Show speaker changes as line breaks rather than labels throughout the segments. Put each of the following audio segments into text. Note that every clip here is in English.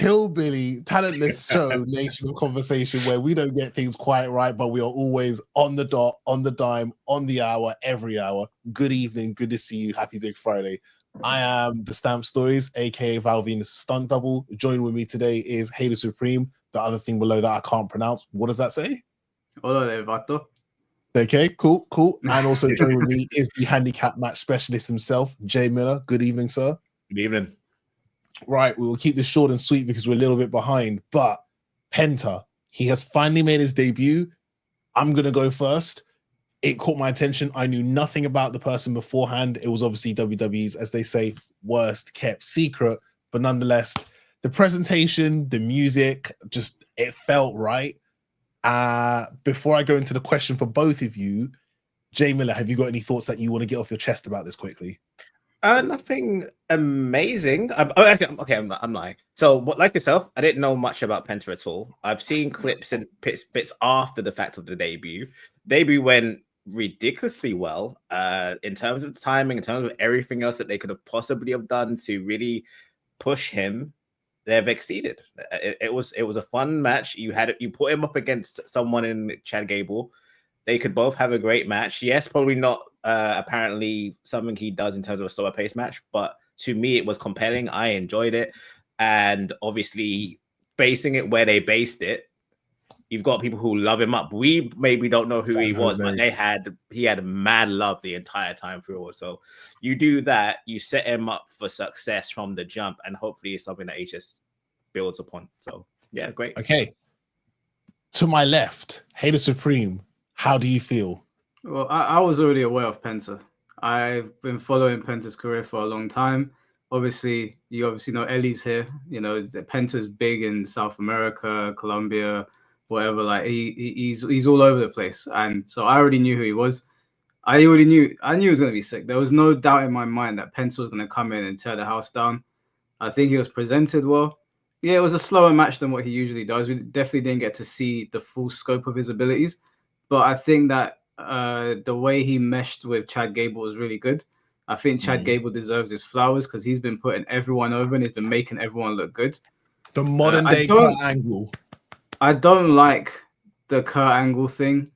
hillbilly, talentless show, Nation of Conversation, where we don't get things quite right, but we are always on the dot, on the dime, on the hour, every hour. Good evening. Good to see you. Happy Big Friday. I am the Stamp Stories, aka Val Venus Stunt Double. Joining with me today is Hater Supreme. The other thing below that I can't pronounce. What does that say?
Hola, Vato.
Okay, cool. And also joining with me is the handicap match specialist himself, Jay Miller. Good evening, sir.
Good evening.
Right, we will keep this short and sweet because we're a little bit behind. But Penta, he has finally made his debut. I'm going to go first. It caught my attention. I knew nothing about the person beforehand. It was obviously WWE's, as they say, worst kept secret. But nonetheless, the presentation, the music, just it felt right. Before I go into the question for both of you, Jay Miller, have you got any thoughts that you want to get off your chest about this quickly?
Nothing amazing. I'm lying. So, like yourself, I didn't know much about Penta at all. I've seen clips and bits after the fact of the debut. Debut went ridiculously well in terms of timing, in terms of everything else that they could have possibly have done to really push him. They've exceeded. It was a fun match. You put him up against someone in Chad Gable. They could both have a great match. Yes, probably not apparently something he does in terms of a slower pace match, but to me it was compelling. I enjoyed it, and obviously basing it where they based it, you've got people who love him up. We maybe don't know who he was, but he had mad love the entire time through. So you do that, you set him up for success from the jump, and hopefully it's something that he just builds upon. So yeah, great.
Okay. To my left, Hater Supreme, how do you feel?
Well, I was already aware of Penta. I've been following Penta's career for a long time. Obviously, you know Ellie's here. You know, Penta's big in South America, Colombia, whatever. Like he's all over the place, and so I already knew who he was. I knew he was going to be sick. There was no doubt in my mind that Penta was going to come in and tear the house down. I think he was presented well. Yeah, it was a slower match than what he usually does. We definitely didn't get to see the full scope of his abilities, but I think that the way he meshed with Chad Gable was really good. I think Chad Gable deserves his flowers because he's been putting everyone over and he's been making everyone look good.
The modern day Kurt Angle.
I don't like the Kurt Angle thing.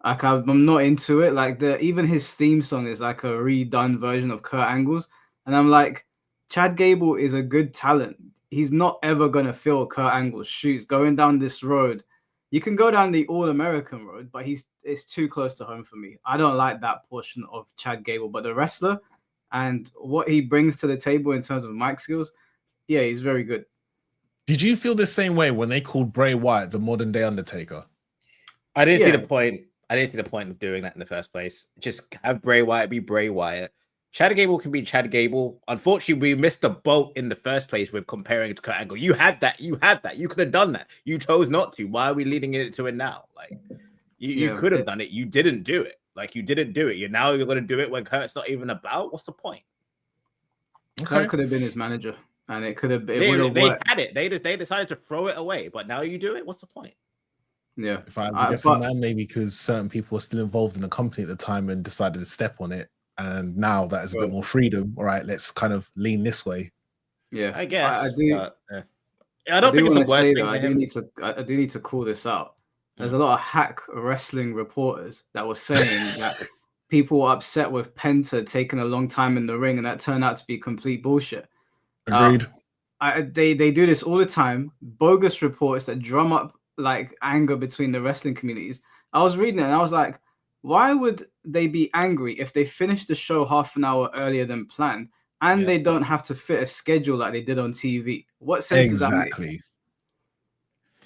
Like I'm not into it. Like even his theme song is like a redone version of Kurt Angle's, and I'm like, Chad Gable is a good talent. He's not ever gonna fill Kurt Angle's shoes going down this road. You can go down the All-American road, but it's too close to home for me. I don't like that portion of Chad Gable, but the wrestler and what he brings to the table in terms of mic skills, yeah, he's very good.
Did you feel the same way when they called Bray Wyatt the modern day Undertaker?
I didn't see the point. I didn't see the point of doing that in the first place. Just have Bray Wyatt be Bray Wyatt. Chad Gable can be Chad Gable. Unfortunately, we missed the boat in the first place with comparing it to Kurt Angle. You had that. You could have done that. You chose not to. Why are we leading into it now? Like, you could have done it. You didn't do it. Like, you didn't do it. You're going to do it when Kurt's not even about. What's the point?
Kurt could have been his manager, and it could have. They
had it. They decided to throw it away, but now you do it. What's the point?
Yeah.
If I had to guess, man, maybe because certain people were still involved in the company at the time and decided to step on it. And now that is a bit more freedom. All right, let's kind of lean this way.
Yeah,
I guess.
I do.
I don't think it's the worst thing.
I do need to call this out. There's a lot of hack wrestling reporters that were saying that people were upset with Penta taking a long time in the ring, and that turned out to be complete bullshit.
Agreed.
They do this all the time. Bogus reports that drum up like anger between the wrestling communities. I was reading it and I was like, why would they be angry if they finished the show half an hour earlier than planned and they don't have to fit a schedule like they did on TV? What sense does that make?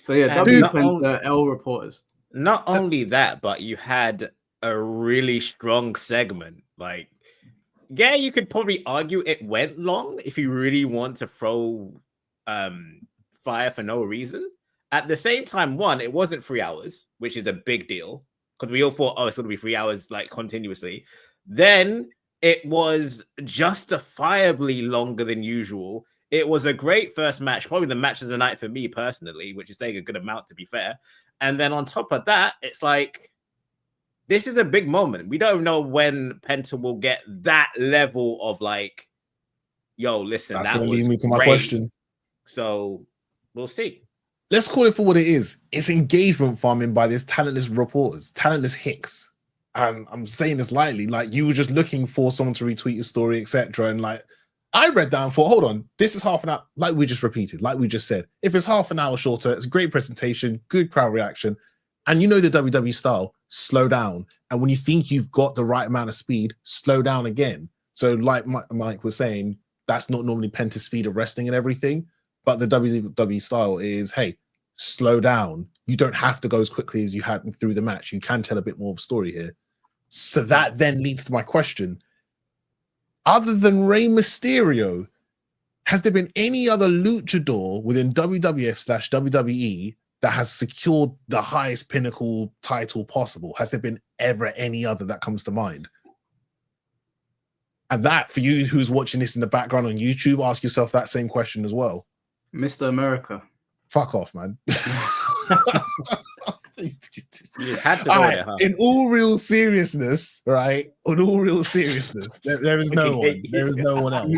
So yeah, Penta L reporters.
Not only that, but you had a really strong segment. Like, yeah, you could probably argue it went long if you really want to throw fire for no reason. At the same time, one, it wasn't 3 hours, which is a big deal. Because we all thought, it's going to be 3 hours like continuously. Then it was justifiably longer than usual. It was a great first match, probably the match of the night for me personally, which is saying a good amount to be fair. And then on top of that, it's like, this is a big moment. We don't know when Penta will get that level of like, yo, listen,
that's
that
going to
was
lead me to my
great.
question.
So We'll see.
Let's call it for what it is. It's engagement farming by these talentless reporters, talentless hicks. And I'm saying this lightly, like you were just looking for someone to retweet your story, etc. And like I read that and thought, hold on, this is half an hour, like we just repeated, like we just said. If it's half an hour shorter, it's a great presentation, good crowd reaction. And you know the WWE style, slow down. And when you think you've got the right amount of speed, slow down again. So like Mike was saying, that's not normally Penta's speed of wrestling and everything. But the WWE style is, hey, slow down. You don't have to go as quickly as you had through the match. You can tell a bit more of a story here. So that then leads to my question. Other than Rey Mysterio, has there been any other luchador within WWF/WWE that has secured the highest pinnacle title possible? Has there been ever any other that comes to mind? And that, for you who's watching this in the background on YouTube, ask yourself that same question as well.
Mr. America.
Fuck off, man.
You just had to go
right,
there, huh?
in all real seriousness, right? In all real seriousness, there is no one. There is no one else.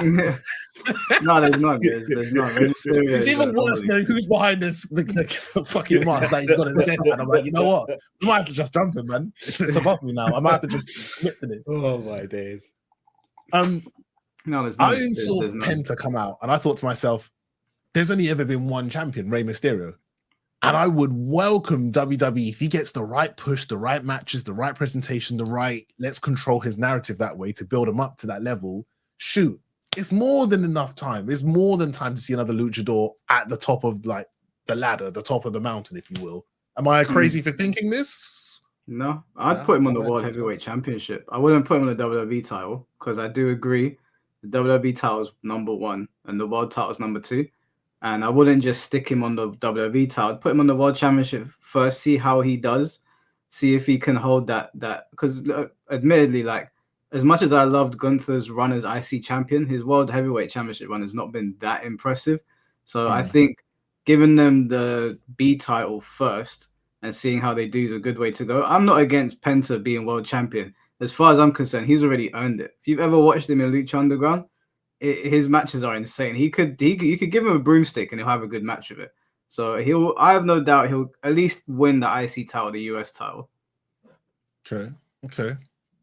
No, there's none. There's none.
It's even worse knowing who's behind this the fucking mask that he's got to say that. I'm like, you know what? I might have to just jump him, man. It's above me now. I might have to just commit to this.
Oh my days.
No, there's none.
I saw Penta come out, and I thought to myself, there's only ever been one champion, Rey Mysterio. And I would welcome WWE if he gets the right push, the right matches, the right presentation, the right, let's control his narrative that way to build him up to that level. Shoot, it's more than enough time. It's more than time to see another luchador at the top of like the ladder, the top of the mountain, if you will. Am I crazy for thinking this?
No, I'd put him on the World Heavyweight Championship. I wouldn't put him on the WWE title because I do agree the WWE title is number 1 and the World title is number 2. And I wouldn't just stick him on the WWE title. I'd put him on the World Championship first, see how he does, see if he can hold that. Because admittedly, like as much as I loved Gunther's run as IC champion, his World Heavyweight Championship run has not been that impressive. So I think giving them the B title first and seeing how they do is a good way to go. I'm not against Penta being world champion. As far as I'm concerned, he's already earned it. If you've ever watched him in Lucha Underground, his matches are insane. You could give him a broomstick and he'll have a good match with it. So I have no doubt he'll at least win the IC title, the US title.
Okay.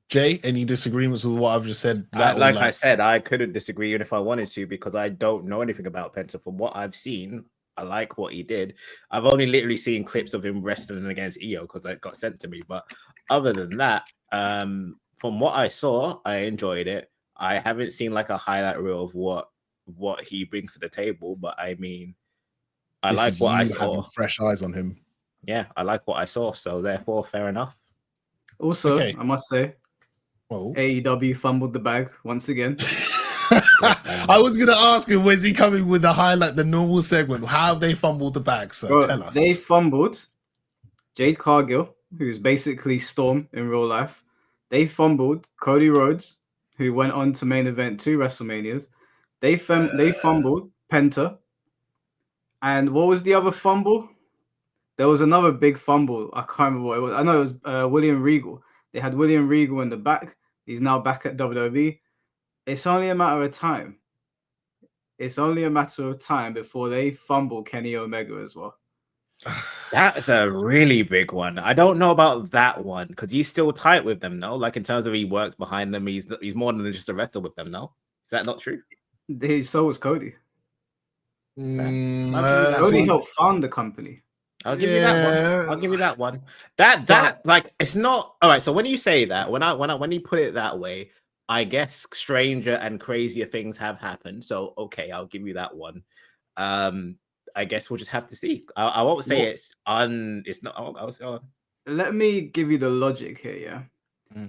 Jay, any disagreements with what I've just said?
I said, I couldn't disagree even if I wanted to because I don't know anything about Penta. From what I've seen, I like what he did. I've only literally seen clips of him wrestling against Io because it got sent to me. But other than that, from what I saw, I enjoyed it. I haven't seen like a highlight reel of what he brings to the table, but I mean, I like what I saw.
Fresh eyes on him.
Yeah, I like what I saw, so therefore, fair enough.
Also, I must say, AEW fumbled the bag once again.
I was going to ask him, when's he coming with the highlight, the normal segment? How have they fumbled the bag, sir?
Bro,
tell us.
They fumbled Jade Cargill, who's basically Storm in real life. They fumbled Cody Rhodes, who went on to main event 2 WrestleManias. They fumbled Penta. And what was the other fumble? There was another big fumble. I can't remember what it was. I know it was William Regal. They had William Regal in the back. He's now back at WWE. It's only a matter of time. It's only a matter of time before they fumble Kenny Omega as well.
That's a really big one. I don't know about that one because he's still tight with them, no? Like in terms of he works behind them, he's more than just a wrestler with them, no? Is that not true?
So was Cody. Cody helped found the company.
I'll give you that one. I'll give you that one. That like it's not all right. So when you say that, when you put it that way, I guess stranger and crazier things have happened. So okay, I'll give you that one. I guess we'll just have to see. I won't say it's not.
Let me give you the logic here. Yeah,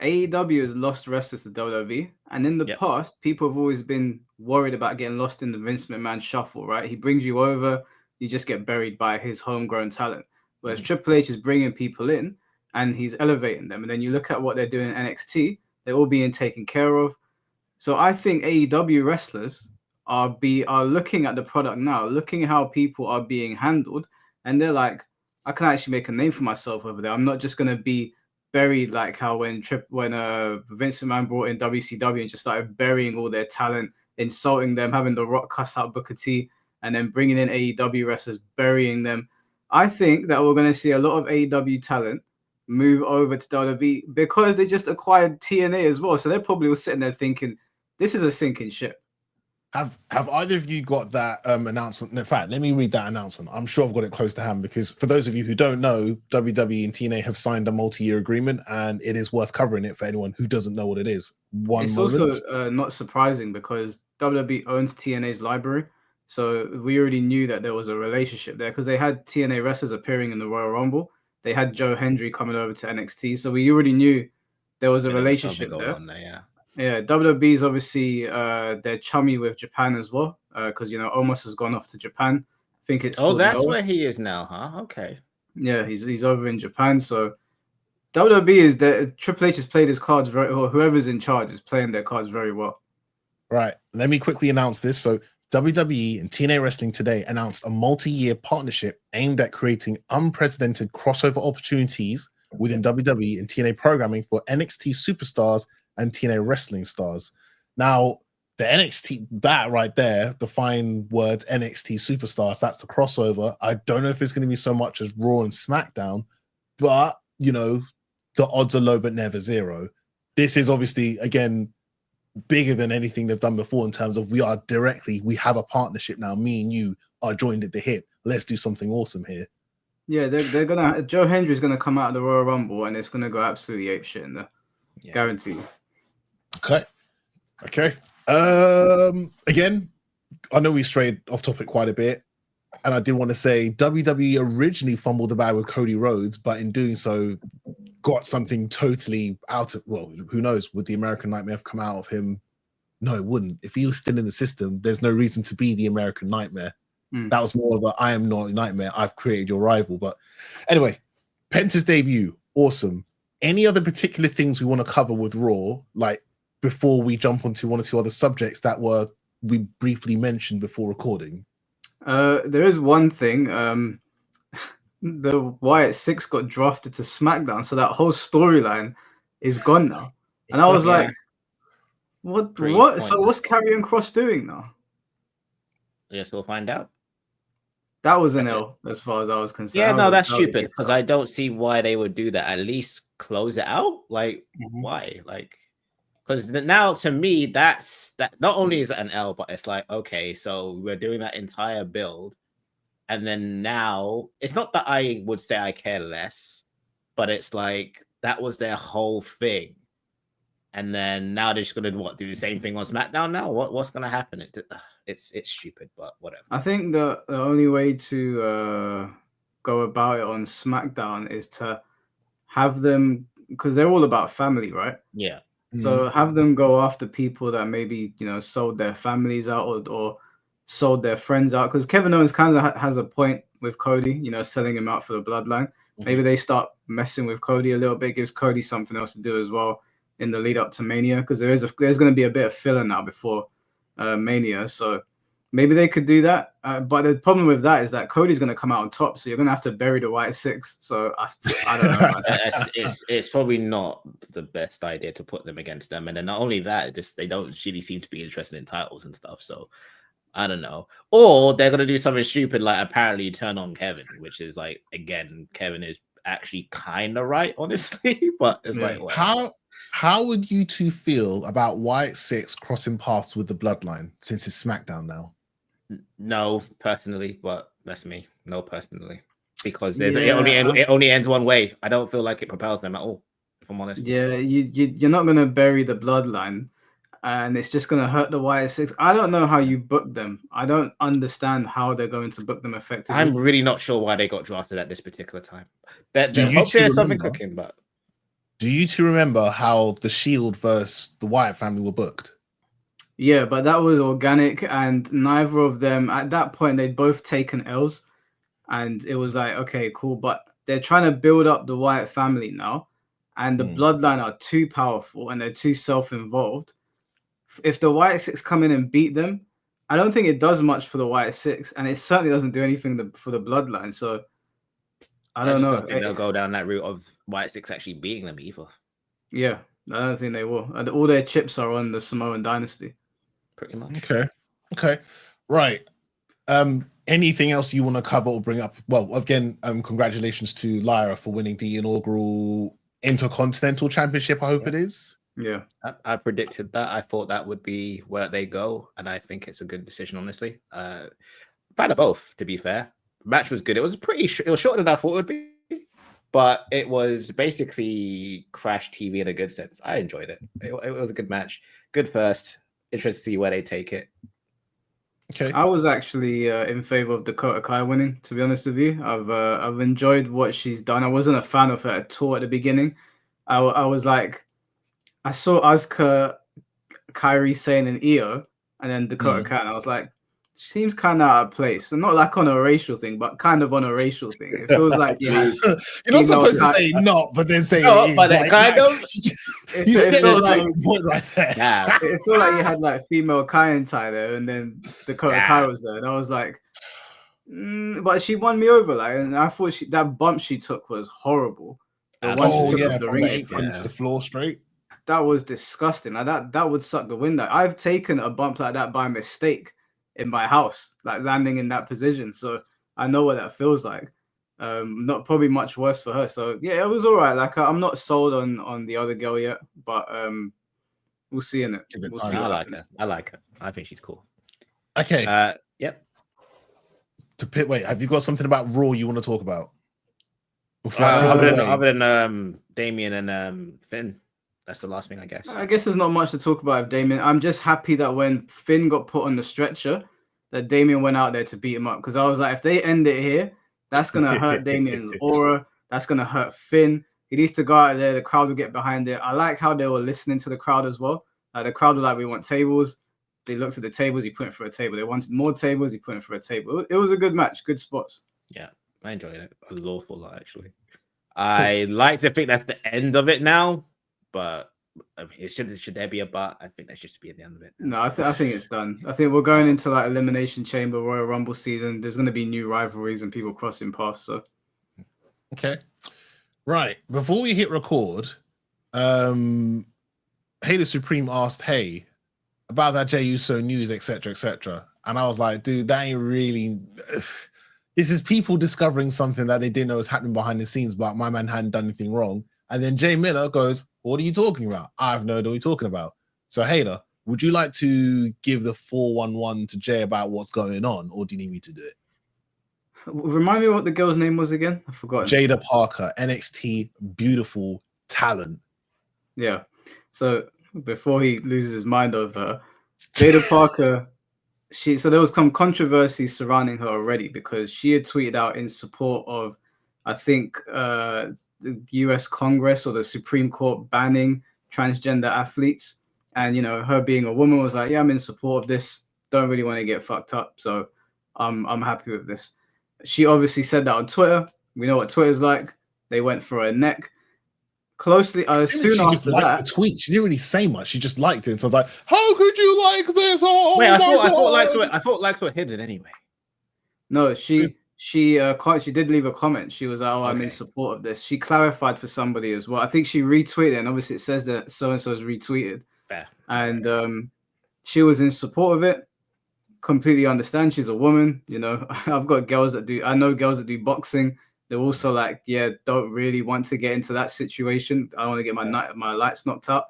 AEW has lost wrestlers to WWE, and in the past, people have always been worried about getting lost in the Vince McMahon shuffle. Right? He brings you over, you just get buried by his homegrown talent. Whereas Triple H is bringing people in, and he's elevating them. And then you look at what they're doing in NXT; they're all being taken care of. So I think AEW wrestlers are looking at the product now, looking at how people are being handled, and they're like, I can actually make a name for myself over there. I'm not just going to be buried like how when Vince McMahon brought in WCW and just started burying all their talent, insulting them, having The Rock cuss out Booker T. and then bringing in AEW wrestlers, burying them. I think that we're going to see a lot of AEW talent move over to WWE because they just acquired TNA as well. So they're probably all sitting there thinking, this is a sinking ship.
Have either of you got that announcement? In fact, let me read that announcement. I'm sure I've got it close to hand because for those of you who don't know, WWE and TNA have signed a multi-year agreement, and it is worth covering it for anyone who doesn't know what it is.
It's also not surprising because WWE owns TNA's library, so we already knew that there was a relationship there because they had TNA wrestlers appearing in the Royal Rumble. They had Joe Hendry coming over to NXT, so we already knew there was a relationship there. Yeah, WWE's obviously they're chummy with Japan as well because Omos has gone off to Japan. I think it's
that's where he is now, huh? Okay.
Yeah, he's over in Japan. So WWE is Triple H has played his cards very well. Whoever's in charge is playing their cards very well.
Right. Let me quickly announce this. So WWE and TNA Wrestling today announced a multi-year partnership aimed at creating unprecedented crossover opportunities within WWE and TNA programming for NXT superstars and TNA wrestling stars. Now, the NXT, that right there, the fine words NXT superstars, that's the crossover. I don't know if it's going to be so much as Raw and SmackDown, but, the odds are low but never zero. This is obviously, again, bigger than anything they've done before in terms of we have a partnership now. Me and you are joined at the hip. Let's do something awesome here.
Yeah, Joe Hendry's gonna come out of the Royal Rumble and it's gonna go absolutely apeshit in there. Yeah. Guarantee.
Okay. Again, I know we strayed off topic quite a bit, and I did want to say WWE originally fumbled the bag with Cody Rhodes, but in doing so, got something totally out of, well, who knows, would the American Nightmare have come out of him? No, it wouldn't. If he was still in the system, there's no reason to be the American Nightmare. That was more of a, I am not a nightmare, I've created your rival. But anyway, Penta's debut, awesome. Any other particular things we want to cover with Raw, like before we jump onto one or two other subjects that we briefly mentioned before recording?
There is one thing. The Wyatt Six got drafted to SmackDown, so that whole storyline is gone now. And I was like, what? So what's Karrion Kross doing now?
Yes, we'll find out.
That was an L as far as I was concerned.
Yeah, no, that's stupid because I don't see why they would do that. At least close it out. Like, why? Like, because now to me, that not only is it an L, but it's like, okay, so we're doing that entire build. And then now it's not that I would say I care less, but it's like that was their whole thing. And then now they're just gonna do the same thing on SmackDown now? What's gonna happen? It's stupid, but whatever.
I think the only way to go about it on SmackDown is to have them, because they're all about family, right?
Yeah.
So have them go after people that maybe sold their families out or sold their friends out, because Kevin Owens kind of has a point with Cody, selling him out for the bloodline. Maybe they start messing with Cody a little bit, gives Cody something else to do as well in the lead up to Mania, because there's going to be a bit of filler now before Mania, so maybe they could do that. But the problem with that is that Cody's going to come out on top, so you're going to have to bury the Wyatt Six. So I don't know.
It's probably not the best idea to put them against them, and then not only that, they don't really seem to be interested in titles and stuff. So I don't know. Or they're going to do something stupid like apparently turn on Kevin, which is like, again, Kevin is actually kind of right, honestly. But it's like,
whatever. How would you two feel about Wyatt Six crossing paths with the Bloodline since it's SmackDown now?
No, personally, but that's me. No, personally, because it only ends one way. I don't feel like it propels them at all, if I'm honest.
Yeah, you're not going to bury the Bloodline, and it's just going to hurt the Wyatt Six. I don't know how you book them. I don't understand how they're going to book them effectively.
I'm really not sure why they got drafted at this particular time. Hopefully there's something cooking, but...
Do you two remember how the Shield versus the Wyatt family were booked?
Yeah, but that was organic, and neither of them, at that point, they'd both taken L's, and it was like, okay, cool, but they're trying to build up the Wyatt family now, and the Bloodline are too powerful, and they're too self-involved. If the Wyatt Six come in and beat them, I don't think it does much for the Wyatt Six, and it certainly doesn't do anything for the Bloodline, so... I don't know.
I think they'll go down that route of Wyatt Six actually beating them either.
Yeah, I don't think they will. All their chips are on the Samoan dynasty.
Pretty much.
Okay. Right. Anything else you want to cover or bring up? Well, again, congratulations to Lyra for winning the inaugural Intercontinental Championship. I hope it is.
Yeah,
I predicted that. I thought that would be where they go, and I think it's a good decision, honestly. Fan of both, to be fair. The match was good. It was it was shorter than I thought it would be, but it was basically Crash TV in a good sense. I enjoyed it. It was a good match. Good first. Interested to see where they take it.
Okay.
I was actually in favor of Dakota Kai winning. To be honest with you, I've enjoyed what she's done. I wasn't a fan of her at all at the beginning. I was like, I saw Asuka, Kairi Sane, and Io, and then Dakota Kai. And I was like, she seems kind of out of place. And not like on a racial thing, but kind of on a racial thing. It feels like you had,
you're not supposed to say not, but then say
no,
it is.
but
like,
kind of.
You stepped on
like,
the point right there.
Nah.
It felt like you had like female Kai and Ty there, and then Dakota Kai was there, and I was like, but she won me over. Like, and I thought that bump she took was horrible. The one she took off the
from
ring
the apron to the floor straight.
That was disgusting. Like that would suck the wind out. I've taken a bump like that by mistake in my house, like landing in that position. So I know what that feels like. Not probably much worse for her. So yeah, it was all right. Like I'm not sold on the other girl yet, but we'll see in it. We'll see
I like her. I like her. I think she's cool.
Okay.
Yep.
Wait, have you got something about Raw you want to talk about?
Other than Damien and Finn. That's the last thing, I guess.
I guess there's not much to talk about with Damien. I'm just happy that when Finn got put on the stretcher, that Damien went out there to beat him up. Because I was like, if they end it here, that's going to hurt Damien's aura. That's going to hurt Finn. He needs to go out there. The crowd will get behind it. I like how they were listening to the crowd as well. The crowd were like, we want tables. They looked at the tables. He put in for a table. They wanted more tables. He put in for a table. It was a good match. Good spots.
Yeah, I enjoyed it a lawful lot, actually. I like to think that's the end of it now. But I mean, should there be a but? I think that should be at the end of it.
No, I think it's done. I think we're going into like Elimination Chamber, Royal Rumble season. There's going to be new rivalries and people crossing paths. So,
okay, right. Before we hit record, Halo Supreme asked, "Hey, about that Jey Uso news, etc., etc." And I was like, "Dude, that ain't really." This is people discovering something that they didn't know was happening behind the scenes, but my man hadn't done anything wrong. And then Jay Miller goes, "What are you talking about? I have no idea what you're talking about." So, Hayder, would you like to give the 411 to Jay about what's going on, or do you need me to do it?
Remind me what the girl's name was again. I forgot.
Jada Parker, NXT beautiful talent.
Yeah. So before he loses his mind over her, Jada Parker, so there was some controversy surrounding her already because she had tweeted out in support of, I think, the US Congress or the Supreme Court banning transgender athletes. And, you know, her being a woman was like, yeah, I'm in support of this. Don't really want to get fucked up. So I'm happy with this. She obviously said that on Twitter. We know what Twitter's like. They went for her neck. Closely, soon
she
after
just liked
that,
the tweet. She didn't really say much. She just liked it. So I was like, "How could you like this?" Oh,
wait, I
God.
thought likes were hidden anyway.
No, she did leave a comment. She was like, "Oh, I'm in support of this." She clarified for somebody as well. I think she retweeted, and obviously it says that so and so has retweeted.
Fair.
And she was in support of it. Completely understand. She's a woman. You know, I know girls that do boxing. They're also like, yeah, don't really want to get into that situation. I want to get my lights knocked out.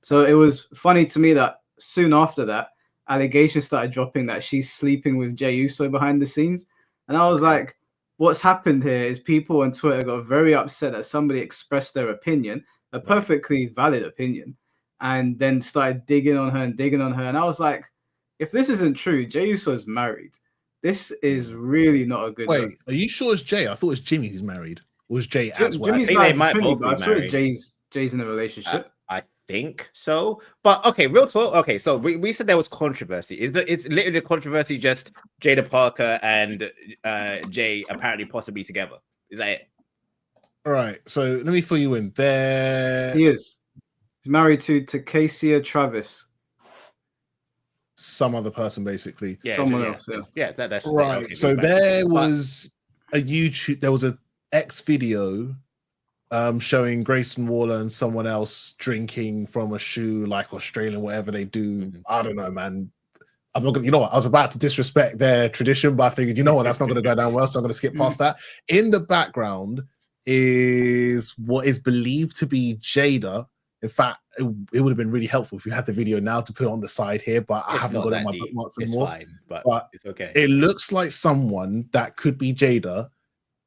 So it was funny to me that soon after that, allegations started dropping that she's sleeping with Jey Uso behind the scenes. And I was like, what's happened here is people on Twitter got very upset that somebody expressed their opinion, a perfectly valid opinion, and then started digging on her. And I was like, if this isn't true, Jey Uso is married. This is really not a good
Wait,
look.
are you sure it's Jay? I thought it was Jimmy who's married. Or was Jay as well?
Jimmy's married to Trinity, but I swear Jay's in a relationship.
I think so. But okay, real talk. Okay, so we said there was controversy. It's literally a controversy just Jada Parker and Jay apparently possibly together. Is that it?
All right, so let me fill you in.
He is. He's married to Casey Travis.
Some other person, basically.
Yeah,
someone else.
Yeah, that's
right.
Okay,
so there was an X video showing Grayson Waller and someone else drinking from a shoe, like Australian, whatever they do. I don't know, man. I'm not gonna, you know what? I was about to disrespect their tradition, but I figured, you know what, that's not gonna go down well, so I'm gonna skip past that. In the background is what is believed to be Jada. In fact, it would have been really helpful if you had the video now to put on the side here, but I haven't got it on my bookmarks anymore.
It's fine, but it's okay.
It looks like someone that could be Jada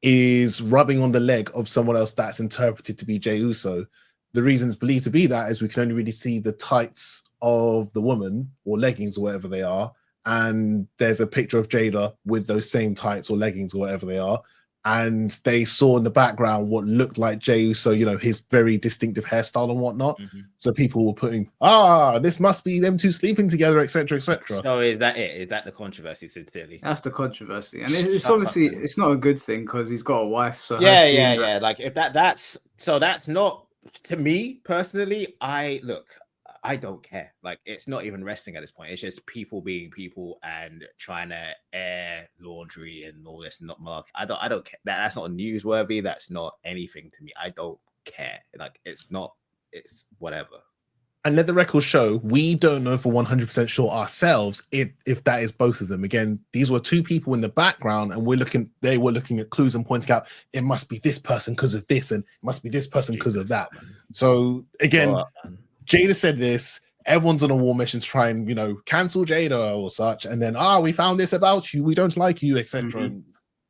is rubbing on the leg of someone else that's interpreted to be Jey Uso. The reason it's believed to be that is we can only really see the tights of the woman or leggings or whatever they are, and there's a picture of Jada with those same tights or leggings or whatever they are, and they saw in the background what looked like Jey Uso, you know, his very distinctive hairstyle and whatnot. So people were putting, this must be them two sleeping together, etc., etc.
So is that it? Is that the controversy? Sincerely,
that's the controversy, and it's obviously it's not a good thing because he's got a wife. So
yeah. Like if that's not, to me personally. I don't care. Like, it's not even wrestling at this point. It's just people being people and trying to air laundry and all this. Not mark. I don't care. That's not newsworthy. That's not anything to me. I don't care. Like, it's whatever.
And let the record show, we don't know for 100% sure ourselves if that is both of them. Again, these were two people in the background, and they were looking at clues and pointing out it must be this person because of this, and it must be this person because of that. So again, Jada said this. Everyone's on a war mission to try and, you know, cancel Jada or such, and then we found this about you. We don't like you, etc.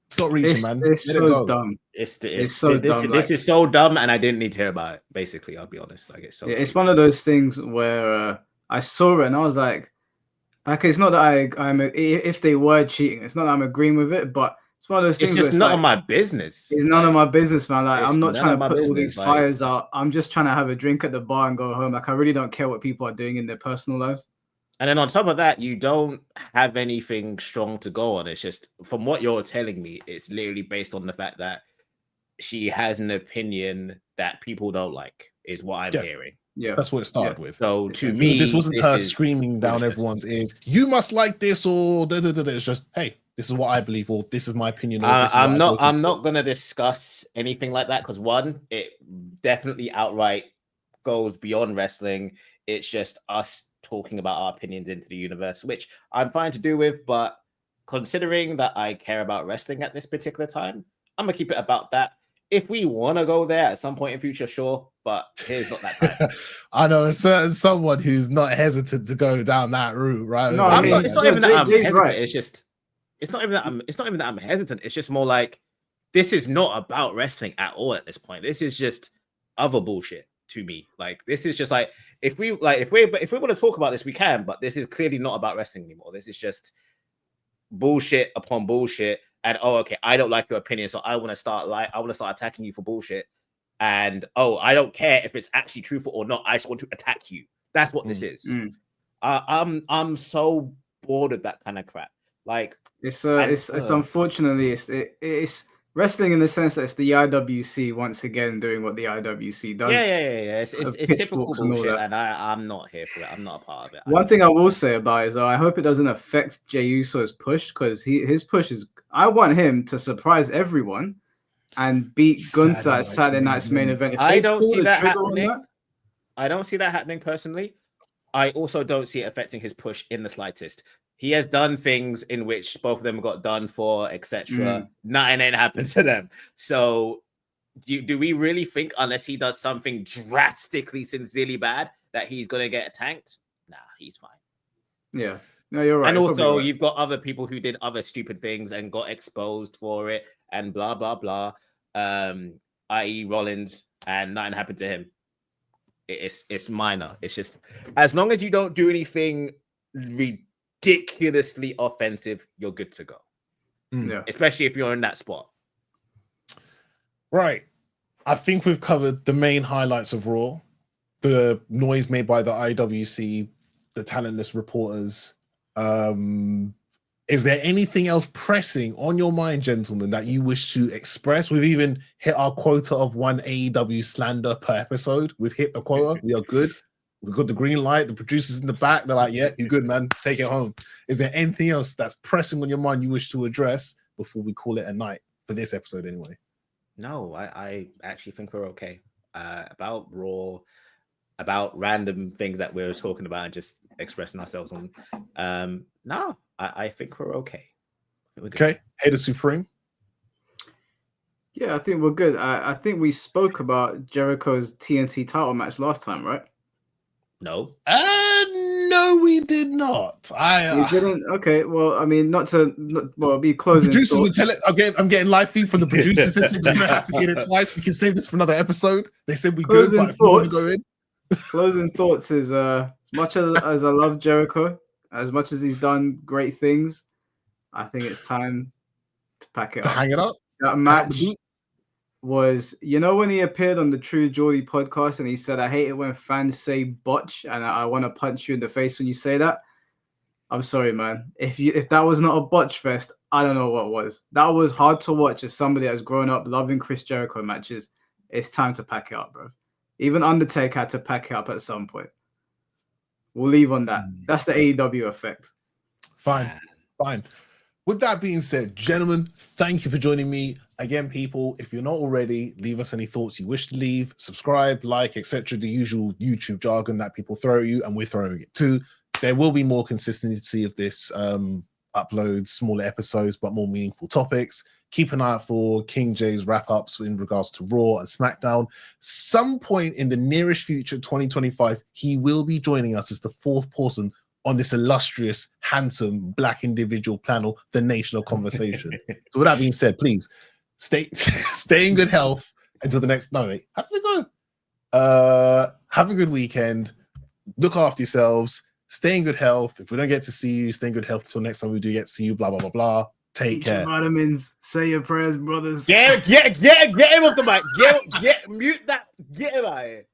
It's not reaching, man.
It's so dumb.
It's so dumb. This is so dumb, and I didn't need to hear about it. Basically, I'll be honest. Like, it's so.
It's one of those things where I saw it and I was like, okay, it's not that if they were cheating, it's not that I'm agreeing with it, but it's one of those things.
It's just none of my business.
It's none of my business, man. Like, I'm not trying to put all these fires out. I'm just trying to have a drink at the bar and go home. Like, I really don't care what people are doing in their personal lives.
And then on top of that, you don't have anything strong to go on. It's just, from what you're telling me, it's literally based on the fact that she has an opinion that people don't like, is what I'm hearing.
Yeah, that's what it started with.
So to me,
this wasn't her screaming down everyone's ears, you must like this, or it's just, hey, this is what I believe, or this is my opinion.
I'm not going to discuss anything like that, because one, it definitely outright goes beyond wrestling. It's just us talking about our opinions into the universe, which I'm fine to do with, but considering that I care about wrestling at this particular time, I'm gonna keep it about that. If we want to go there at some point in future, sure, but here's not that time.
I know a certain someone who's not hesitant to go down that route, right?
No, it's not even that I'm hesitant. Right. It's not even that I'm hesitant. It's just more like, this is not about wrestling at all at this point. This is just other bullshit to me. Like, this is just like, if we want to talk about this, we can, but this is clearly not about wrestling anymore. This is just bullshit upon bullshit. And okay, I don't like your opinion, so I want to start attacking you for bullshit. And I don't care if it's actually truthful or not. I just want to attack you. That's what this is. I'm so bored of that kind of crap. Like,
it's unfortunately it's wrestling in the sense that it's the IWC once again doing what the IWC does.
Yeah. It's typical bullshit, and I'm not here for it. I'm not a part of it.
One thing I will say about it is, I hope it doesn't affect Jey Uso's push, because his push is, I want him to surprise everyone and beat Gunther at Saturday Night's main event.
I don't see that happening. I don't see that happening personally. I also don't see it affecting his push in the slightest. He has done things in which both of them got done for, etc. Nothing ain't happened to them. So do we really think, unless he does something drastically, sincerely bad, that he's going to get tanked? Nah, he's fine.
Yeah. No, you're right.
And also, you've got other people who did other stupid things and got exposed for it and blah, blah, blah. I.e. Rollins, and nothing happened to him. It's minor. It's just, as long as you don't do anything ridiculously offensive, you're good to go.
Yeah.
Especially if you're in that spot.
Right. I think we've covered the main highlights of Raw. The noise made by the IWC, the talentless reporters. Is there anything else pressing on your mind, gentlemen, that you wish to express? We've even hit our quota of one AEW slander per episode. We've hit the quota. We are good. We've got the green light. The producers in the back, they're like, yeah, you're good, man. Take it home. Is there anything else that's pressing on your mind you wish to address before we call it a night for this episode anyway?
No, I actually think we're okay. About Raw, about random things that we're talking about and just expressing ourselves on. No, I think we're okay. We're good.
Okay, Hater Supreme.
Yeah, I think we're good. I think we spoke about Jericho's TNT title match last time, right?
No.
No, we did not.
We didn't. Okay, well, I mean, be closing.
Producers
thoughts.
are telling. Again, I'm getting live feed from the producers. They said you're gonna have to get it twice. We can save this for another episode. They said we good,
Closing
but if you want to
thoughts.
go in,
Closing thoughts is as much as I love Jericho, as much as he's done great things, I think it's time to pack it
to
up.
hang it up.
That match was, when he appeared on the True Geordie podcast and he said, "I hate it when fans say botch, and I want to punch you in the face when you say that." I'm sorry, man. If that was not a botch fest, I don't know what was. That was hard to watch as somebody that's grown up loving Chris Jericho matches. It's time to pack it up, bro. Even Undertaker had to pack it up at some point. We'll leave on that. That's the AEW effect.
Fine. With that being said, gentlemen, thank you for joining me. Again, people, if you're not already, leave us any thoughts you wish to leave, subscribe, like, etc. The usual YouTube jargon that people throw at you, and we're throwing it too. There will be more consistency of this uploads, smaller episodes, but more meaningful topics. Keep an eye out for King J's wrap-ups in regards to Raw and SmackDown. Some point in the nearest future, 2025, he will be joining us as the fourth person on this illustrious, handsome, black individual panel, the Nation of Conversation. So with that being said, please stay in good health until the next. No, wait, how does it go? Have a good weekend. Look after yourselves. Stay in good health. If we don't get to see you, stay in good health until next time we do get to see you. Blah blah blah blah. Take care.
Vitamins. Say your prayers, brothers.
Get him off the mic. Get mute that. Get him out of here.